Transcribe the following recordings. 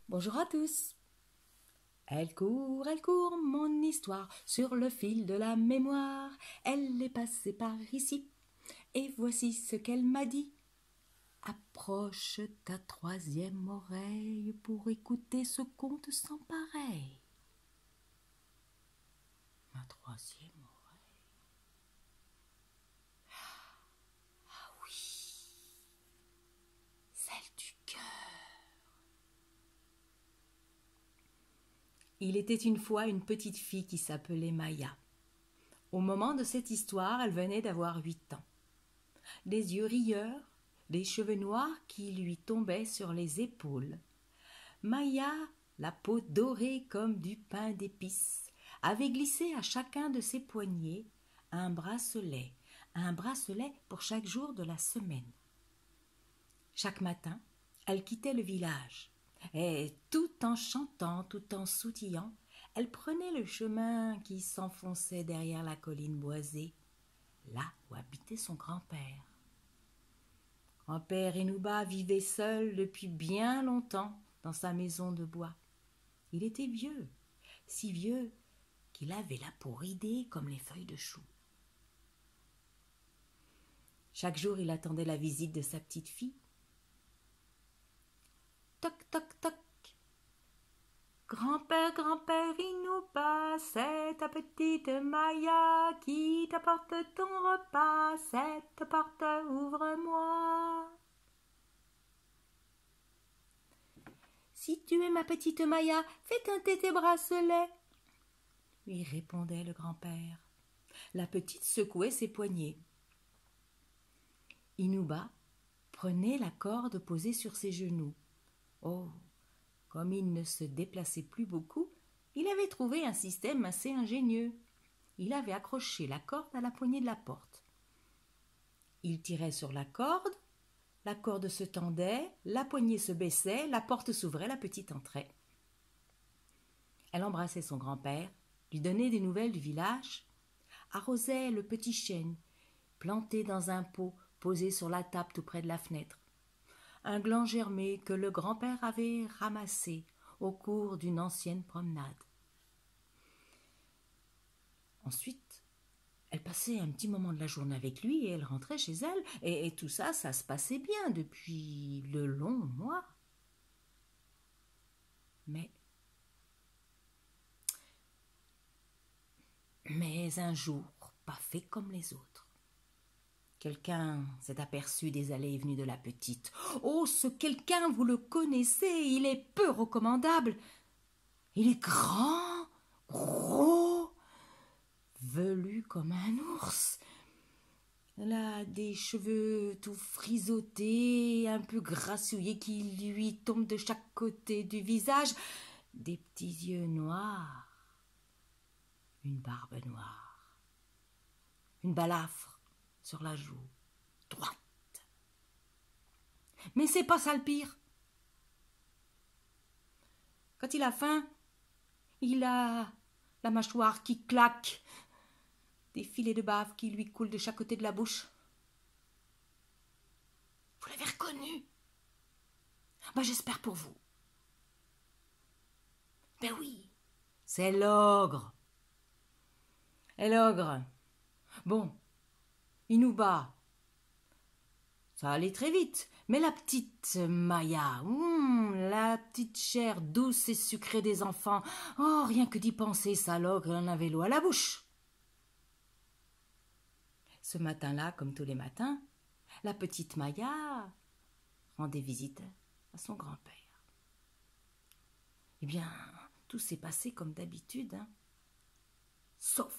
Bonjour à tous. Elle court, mon histoire, sur le fil de la mémoire. Elle est passée par ici, et voici ce qu'elle m'a dit. Approche ta troisième oreille pour écouter ce conte sans pareil. Ma troisième oreille. Ah oui, celle du cœur. Il était une fois une petite fille qui s'appelait Maya. Au moment de cette histoire, elle venait d'avoir 8 ans. Des yeux rieurs, des cheveux noirs qui lui tombaient sur les épaules. Maya, la peau dorée comme du pain d'épices, avait glissé à chacun de ses poignets un bracelet pour chaque jour de la semaine. Chaque matin, elle quittait le village, et tout en chantant, tout en sautillant, elle prenait le chemin qui s'enfonçait derrière la colline boisée, là où habitait son grand-père. Grand-père Enouba vivait seul depuis bien longtemps dans sa maison de bois. Il était vieux, si vieux qu'il avait la peau ridée comme les feuilles de chou. Chaque jour, il attendait la visite de sa petite fille. Toc, toc, toc. Grand-père, Enouba, c'est ta petite Maya qui t'apporte ton repas. Cette porte, ouvre-moi. Si tu es ma petite Maya, fais teinter tes bracelets, lui répondait le grand-père. La petite secouait ses poignets. Enouba prenait la corde posée sur ses genoux. Oh, comme il ne se déplaçait plus beaucoup, il avait trouvé un système assez ingénieux. Il avait accroché la corde à la poignée de la porte. Il tirait sur la corde se tendait, la poignée se baissait, la porte s'ouvrait, la petite entrait. Elle embrassait son grand-père, lui donnait des nouvelles du village, arrosait le petit chêne, planté dans un pot posé sur la table tout près de la fenêtre. Un gland germé que le grand-père avait ramassé au cours d'une ancienne promenade. Ensuite, elle passait un petit moment de la journée avec lui et elle rentrait chez elle. Et tout ça, ça se passait bien depuis le long mois. Mais un jour, pas fait comme les autres. Quelqu'un s'est aperçu des allées et venues de la petite. Oh, ce quelqu'un, vous le connaissez, il est peu recommandable. Il est grand, gros, velu comme un ours. Elle a des cheveux tout frisottés, un peu grassouillés qui lui tombent de chaque côté du visage, des petits yeux noirs, une barbe noire, une balafre sur la joue droite. Mais c'est pas ça le pire. Quand il a faim, il a la mâchoire qui claque, des filets de bave qui lui coulent de chaque côté de la bouche. Vous l'avez reconnu? J'espère pour vous. Ben oui, c'est l'ogre. Et l'ogre, bon, Enouba, ça allait très vite, mais la petite Maya, la petite chair douce et sucrée des enfants, oh, rien que d'y penser, ça, l'ogre en avait l'eau à la bouche. Ce matin-là, comme tous les matins, la petite Maya rendait visite à son grand-père. Eh bien, tout s'est passé comme d'habitude, sauf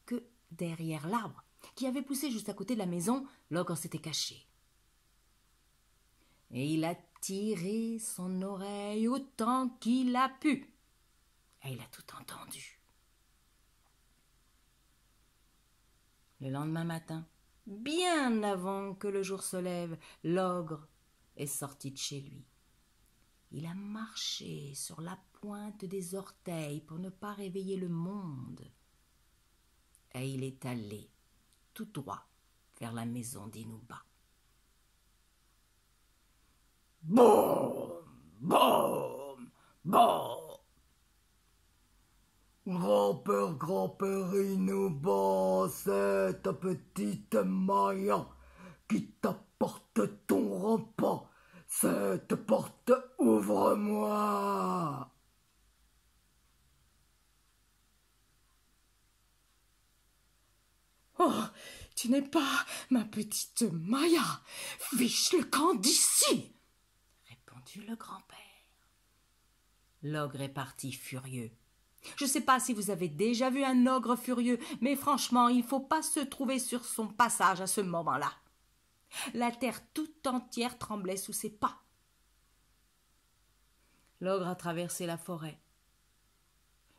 que derrière l'arbre qui avait poussé juste à côté de la maison, l'ogre s'était caché. Et il a tiré son oreille autant qu'il a pu. Et il a tout entendu. Le lendemain matin, bien avant que le jour se lève, l'ogre est sorti de chez lui. Il a marché sur la pointe des orteils pour ne pas réveiller le monde. Et il est allé tout droit vers la maison d'Enouba. Boum! Bam! Bam! Grand-père Inuba, c'est ta petite Maya qui t'apporte ton repas. Cette porte, ouvre-moi. Oh, tu n'es pas ma petite Maya. Fiche le camp d'ici, répondit le grand-père. L'ogre est parti furieux. Je ne sais pas si vous avez déjà vu un ogre furieux, mais franchement, il ne faut pas se trouver sur son passage à ce moment-là. La terre tout entière tremblait sous ses pas. L'ogre a traversé la forêt.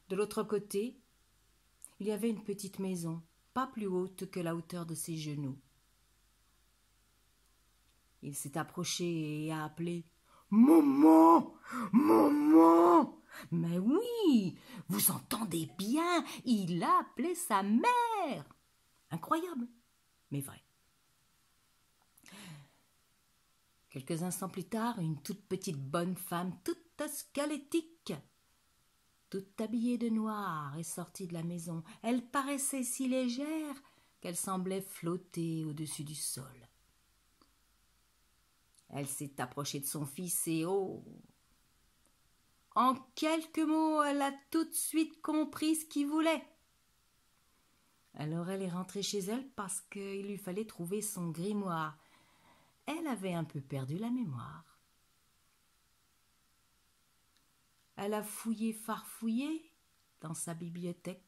De l'autre côté, il y avait une petite maison, pas plus haute que la hauteur de ses genoux. Il s'est approché et a appelé « Maman! Maman !» Mais oui, vous entendez bien, il a appelé sa mère. Incroyable, mais vrai. Quelques instants plus tard, une toute petite bonne femme, toute squelettique, toute habillée de noir, est sortie de la maison. Elle paraissait si légère qu'elle semblait flotter au-dessus du sol. Elle s'est approchée de son fils et oh! En quelques mots, elle a tout de suite compris ce qu'il voulait. Alors elle est rentrée chez elle parce qu'il lui fallait trouver son grimoire. Elle avait un peu perdu la mémoire. Elle a fouillé farfouillé dans sa bibliothèque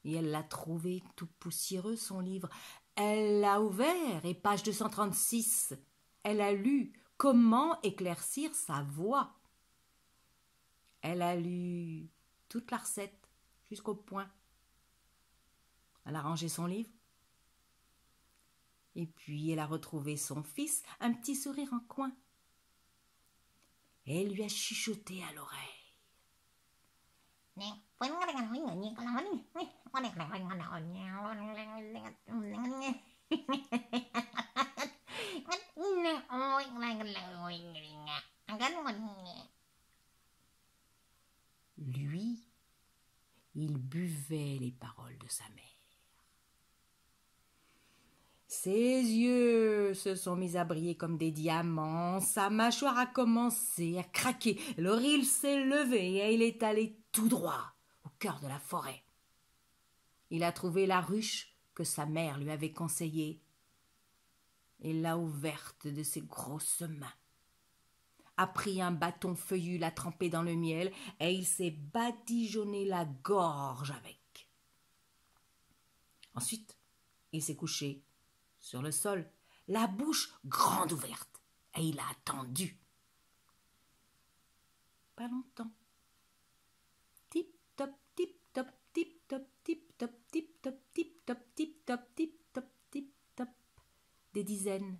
et elle l'a trouvé tout poussiéreux, son livre. Elle l'a ouvert et page 236, elle a lu « Comment éclaircir sa voix ». Elle a lu toute la recette jusqu'au point. Elle a rangé son livre. Et puis elle a retrouvé son fils, un petit sourire en coin. Et elle lui a chuchoté à l'oreille. Lui, il buvait les paroles de sa mère. Ses yeux se sont mis à briller comme des diamants, sa mâchoire a commencé à craquer, le rire s'est levé et il est allé tout droit au cœur de la forêt. Il a trouvé la ruche que sa mère lui avait conseillée et l'a ouverte de ses grosses mains. A pris un bâton feuillu, l'a trempé dans le miel et il s'est badigeonné la gorge avec. Ensuite, il s'est couché sur le sol, la bouche grande ouverte, et il a attendu. Pas longtemps. Tip top, tip top, tip top, tip top, tip top, tip top, tip top, tip top, tip top. Des dizaines,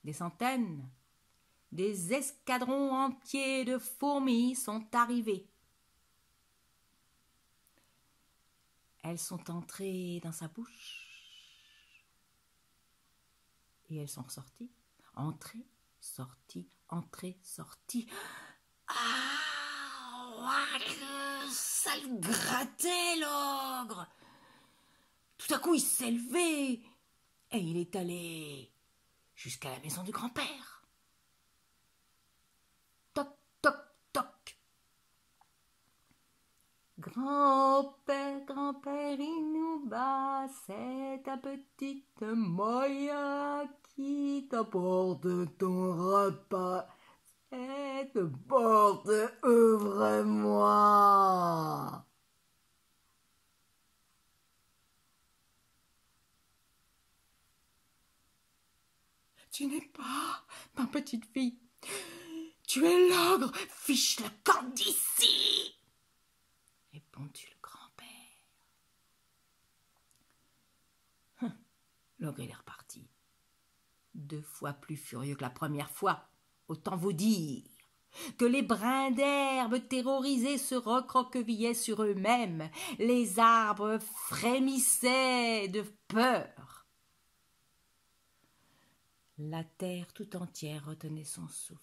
des centaines, des escadrons entiers de fourmis sont arrivés. Elles sont entrées dans sa bouche et elles sont ressorties. Entrée, sortie, entrée, sortie. Ah, ça le grattait, l'ogre. Tout à coup, il s'est levé et il est allé jusqu'à la maison du grand-père. Toc, toc, toc. Grand-père Inuba, c'est ta petite Maya qui t'apporte ton repas. Cette porte, ouvre-moi. Tu n'es pas ma petite fille. Tu es l'ogre. Fiche le camp d'ici, répondit le grand-père. L'ogre est reparti. 2 fois plus furieux que la première fois. Autant vous dire que les brins d'herbe terrorisés se recroquevillaient sur eux-mêmes. Les arbres frémissaient de peur. La terre tout entière retenait son souffle.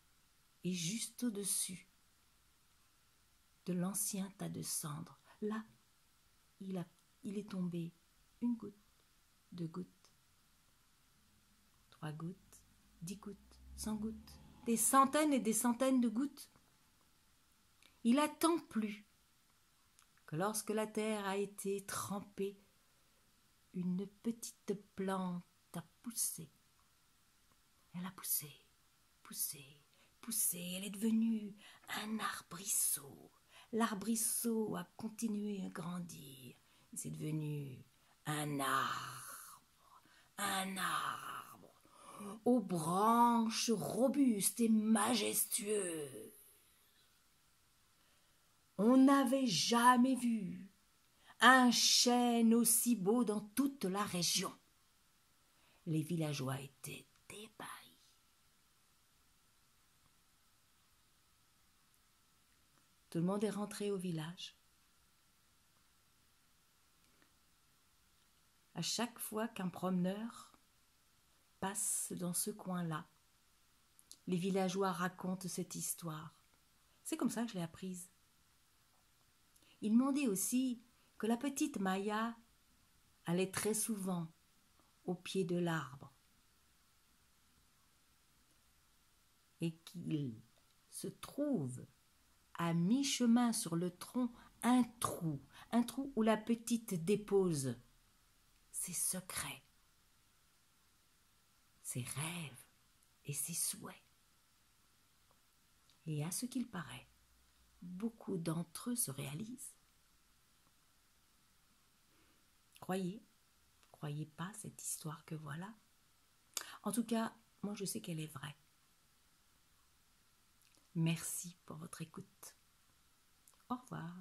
et juste au-dessus de l'ancien tas de cendres, là, il est tombé une goutte, 2 gouttes, 3 gouttes, 10 gouttes, 100 gouttes, des centaines et des centaines de gouttes. Il a tant plu que lorsque la terre a été trempée, une petite plante a poussé. Elle a poussé, poussé, poussé. Elle est devenue un arbrisseau. L'arbrisseau a continué à grandir. C'est devenu un arbre, aux branches robustes et majestueuses. On n'avait jamais vu un chêne aussi beau dans toute la région. Les villageois étaient ébahis. Tout le monde est rentré au village. À chaque fois qu'un promeneur passe dans ce coin-là, les villageois racontent cette histoire. C'est comme ça que je l'ai apprise. Ils m'ont dit aussi que la petite Maya allait très souvent au pied de l'arbre et qu'il se trouve à mi-chemin sur le tronc un trou où la petite dépose ses secrets, ses rêves et ses souhaits. Et à ce qu'il paraît, beaucoup d'entre eux se réalisent. Croyez pas cette histoire que voilà. En tout cas, moi je sais qu'elle est vraie. Merci pour votre écoute. Au revoir.